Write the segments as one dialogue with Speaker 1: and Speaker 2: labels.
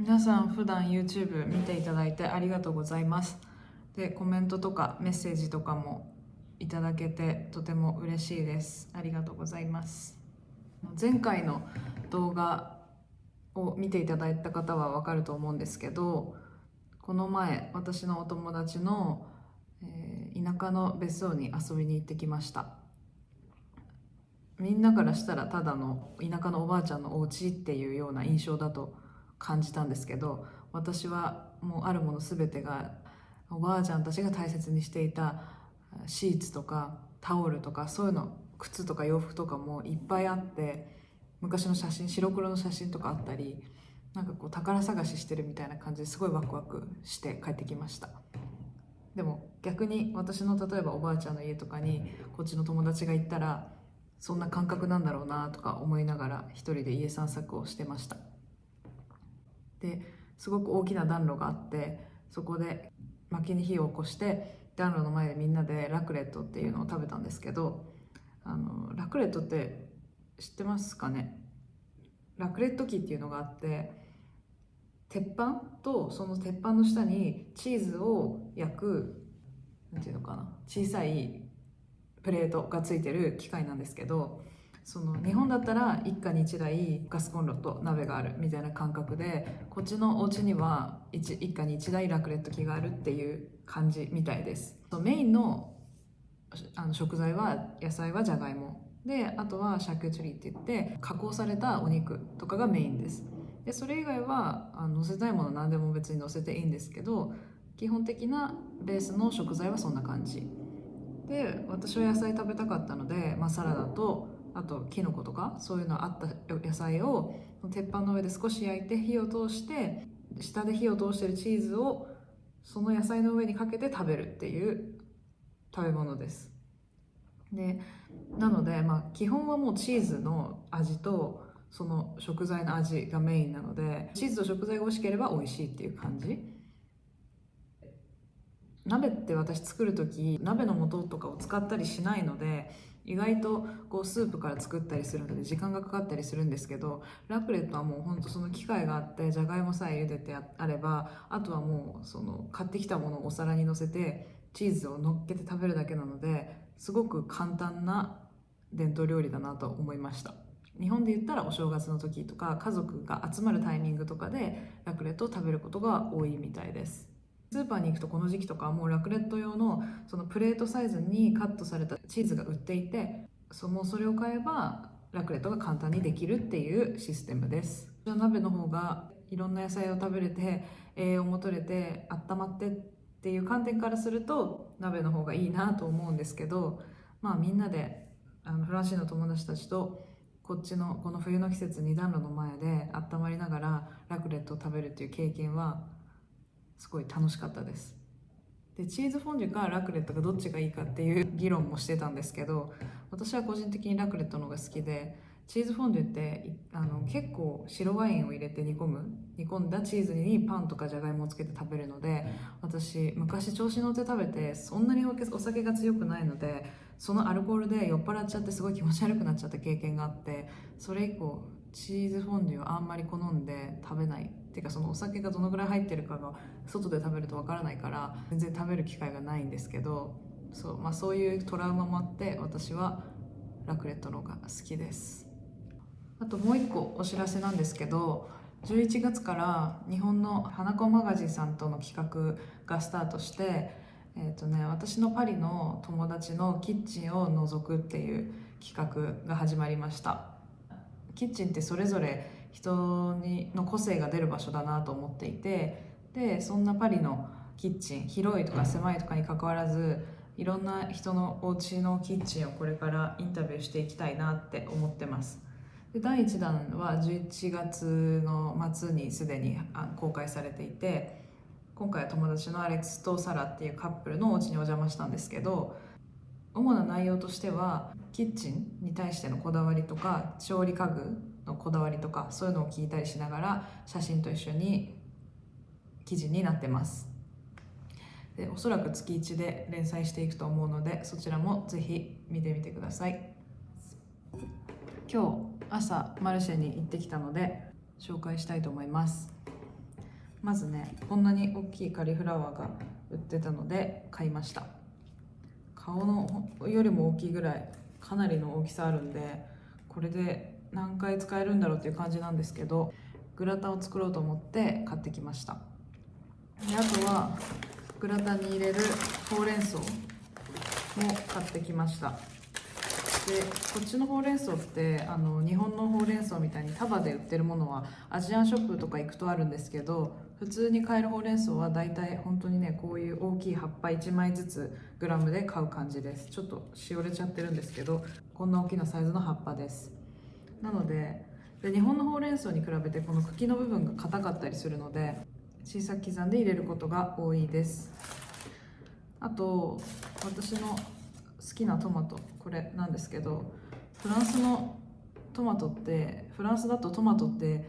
Speaker 1: 皆さん普段 YouTube 見ていただいてありがとうございます。で、コメントとかメッセージとかもいただけてとても嬉しいです。ありがとうございます。前回の動画を見ていただいた方はわかると思うんですけど、この前私のお友達の、田舎の別荘に遊びに行ってきました。みんなからしたらただの田舎のおばあちゃんのお家っていうような印象だと感じたんですけど、私はもうあるもの全てがおばあちゃんたちが大切にしていたシーツとかタオルとか、そういうの、靴とか洋服とかもいっぱいあって、昔の写真、白黒の写真とかあったり、なんかこう宝探ししてるみたいな感じですごいワクワクして帰ってきました。でも逆に私の例えばおばあちゃんの家とかにこっちの友達が行ったらそんな感覚なんだろうなとか思いながら一人で家散策をしてました。ですごく大きな暖炉があって、そこで薪に火を起こして暖炉の前でみんなでラクレットっていうのを食べたんですけど、ラクレットって知ってますかね。ラクレット機っていうのがあって、鉄板とその鉄板の下にチーズを焼く、なんていうのかな、小さいプレートがついてる機械なんですけど、その日本だったら一家に一台ガスコンロと鍋があるみたいな感覚で、こっちのお家には一家に一台ラクレット機があるっていう感じみたいです。メインの食材は野菜はじゃがいもで、あとはシャーキュトリーって言って加工されたお肉とかがメインです。でそれ以外は乗せたいもの何でも別に乗せていいんですけど、基本的なベースの食材はそんな感じで、私は野菜食べたかったので、サラダとあとキノコとかそういうのあった野菜を鉄板の上で少し焼いて火を通して、下で火を通してるチーズをその野菜の上にかけて食べるっていう食べ物です。でなので、基本はもうチーズの味とその食材の味がメインなので、チーズと食材が美味しければ美味しいっていう感じ。鍋って私作る時鍋の素とかを使ったりしないので、意外とこうスープから作ったりするので時間がかかったりするんですけど、ラクレットはもうほんとその機械があって、じゃがいもさえ茹でてあれば、あとはもうその買ってきたものをお皿にのせてチーズを乗っけて食べるだけなので、すごく簡単な伝統料理だなと思いました。日本で言ったらお正月の時とか家族が集まるタイミングとかでラクレットを食べることが多いみたいです。スーパーに行くとこの時期とかはもうラクレット用のそのプレートサイズにカットされたチーズが売っていて、それを買えばラクレットが簡単にできるっていうシステムです。鍋の方がいろんな野菜を食べれて栄養も取れて温まってっていう観点からすると鍋の方がいいなと思うんですけど、みんなでフランシーの友達たちとこっちのこの冬の季節に暖炉の前で温まりながらラクレットを食べるっていう経験はすごい楽しかったです。でチーズフォンデュかラクレットがどっちがいいかっていう議論もしてたんですけど、私は個人的にラクレットの方が好きで、チーズフォンデュって結構白ワインを入れて煮込んだチーズにパンとかじゃがいもをつけて食べるので、私昔調子乗って食べてそんなにお酒が強くないので、そのアルコールで酔っ払っちゃってすごい気持ち悪くなっちゃった経験があって、それ以降チーズフォンデュをあんまり好んで食べない。っていうか、そのお酒がどのぐらい入ってるかが外で食べるとわからないから全然食べる機会がないんですけど、そういうトラウマもあって私はラクレットの方が好きです。あともう一個お知らせなんですけど、11月から日本の花子マガジンさんとの企画がスタートして、私のパリの友達のキッチンを覗くっていう企画が始まりました。キッチンってそれぞれ人の個性が出る場所だなと思っていて、でそんなパリのキッチン、広いとか狭いとかにかかわらずいろんな人のお家のキッチンをこれからインタビューしていきたいなって思ってます。で第1弾は11月の末にすでに公開されていて、今回は友達のアレックスとサラっていうカップルのお家にお邪魔したんですけど、主な内容としてはキッチンに対してのこだわりとか調理家具のこだわりとか、そういうのを聞いたりしながら写真と一緒に記事になってます。でおそらく月1で連載していくと思うので、そちらもぜひ見てみてください。今日朝マルシェに行ってきたので紹介したいと思います。まずね、こんなに大きいカリフラワーが売ってたので買いました。顔のよりも大きいぐらいかなりの大きさあるんで、これで何回使えるんだろうっていう感じなんですけど、グラタンを作ろうと思って買ってきました。であとはグラタンに入れるほうれん草も買ってきました。でこっちのほうれん草って日本のほうれん草みたいに束で売ってるものはアジアンショップとか行くとあるんですけど、普通に買えるほうれん草はだいたい本当にね、こういう大きい葉っぱ1枚ずつグラムで買う感じです。ちょっとしおれちゃってるんですけど、こんな大きなサイズの葉っぱです。なので日本のほうれん草に比べてこの茎の部分が硬かったりするので、小さく刻んで入れることが多いです。あと私の好きなトマト、これなんですけど、フランスのトマトって、フランスだとトマトって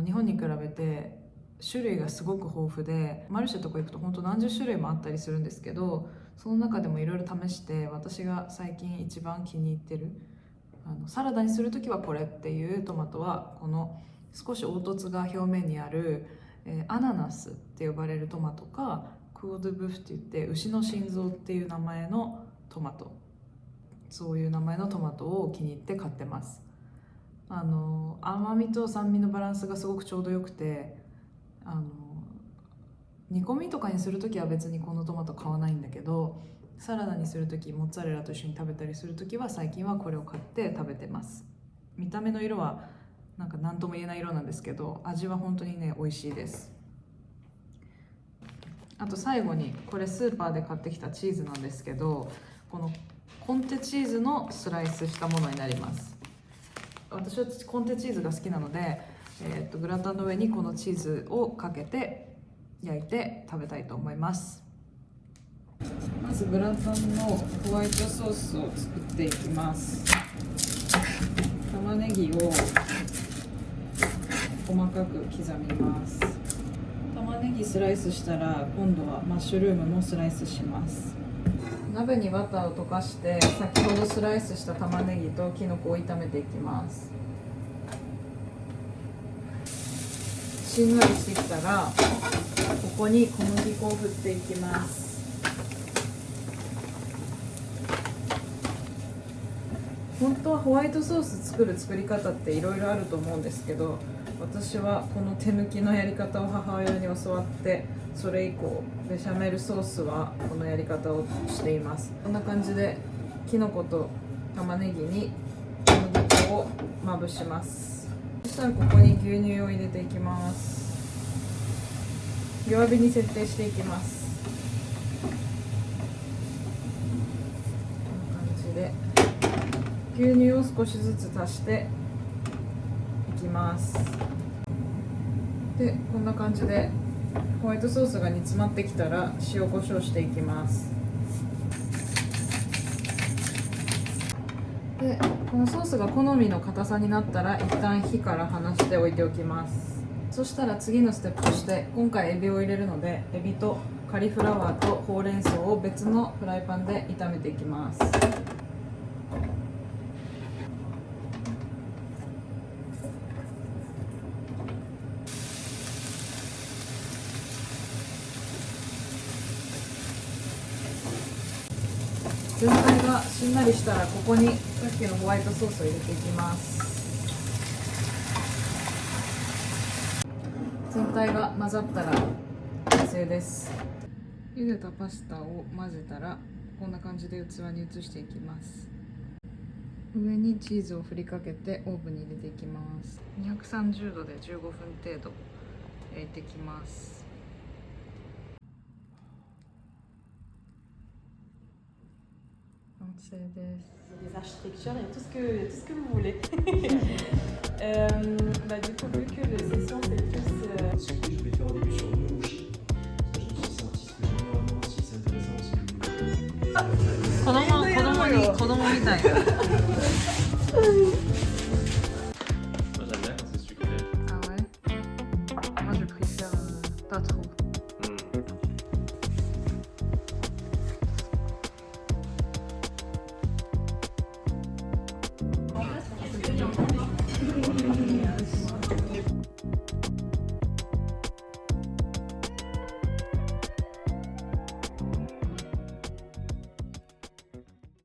Speaker 1: 日本に比べて種類がすごく豊富で、マルシェとか行くと本当何十種類もあったりするんですけど、その中でもいろいろ試して、私が最近一番気に入ってるサラダにする時はこれっていうトマトは、この少し凹凸が表面にある、アナナスって呼ばれるトマトか、クオ・ドゥ・ブフって言って牛の心臓っていう名前のトマト、そういう名前のトマトを気に入って買ってます。甘みと酸味のバランスがすごくちょうどよくて、煮込みとかにする時は別にこのトマト買わないんだけど、サラダにする時、モッツァレラと一緒に食べたりする時は最近はこれを買って食べてます。見た目の色はなんか何とも言えない色なんですけど、味は本当にね美味しいです。あと最後に、これスーパーで買ってきたチーズなんですけど、このコンテチーズのスライスしたものになります。私はコンテチーズが好きなので、グラタンの上にこのチーズをかけて焼いて食べたいと思います。まずグラタンのホワイトソースを作っていきます。玉ねぎを細かく刻みます。玉ねぎスライスしたら、今度はマッシュルームもスライスします。鍋にバターを溶かして、先ほどスライスした玉ねぎときのこを炒めていきます。しんなりしてきたら、ここに小麦粉を振っていきます。本当はホワイトソース作る作り方っていろいろあると思うんですけど、私はこの手抜きのやり方を母親に教わって、それ以降ベシャメルソースはこのやり方をしています。こんな感じできのこと玉ねぎに小麦粉をまぶします。そしたらここに牛乳を入れていきます。弱火に設定していきます。こんな感じで牛乳を少しずつ足していきます。でこんな感じでホワイトソースが煮詰まってきたら塩コショウしていきます。でこのソースが好みの硬さになったら、一旦火から離しておいておきます。そしたら次のステップとして、今回エビを入れるので、エビとカリフラワーとほうれん草を別のフライパンで炒めていきます。全体がしんなりしたら、ここにさっきのホワイトソースを入れていきます。全体が混ざったら完成です。茹でたパスタを混ぜたら、こんな感じで器に移していきます。上にチーズを振りかけてオーブンに入れていきます。230度で15分程度焼いていきます。完成です。
Speaker 2: des architectures, il y a tout ce que vous voulez. Du coup, vu que le session c'est plus.
Speaker 3: Ce que je voulais faire au début sur le Mushi, parce que c'est un artiste que j'aime vraiment, si c'est intéressant, si vous voulez.
Speaker 1: 子供みたいな。
Speaker 3: Moi j'aime bien quand c'est sucré.
Speaker 1: Ah ouais? Moi je préfère pas trop.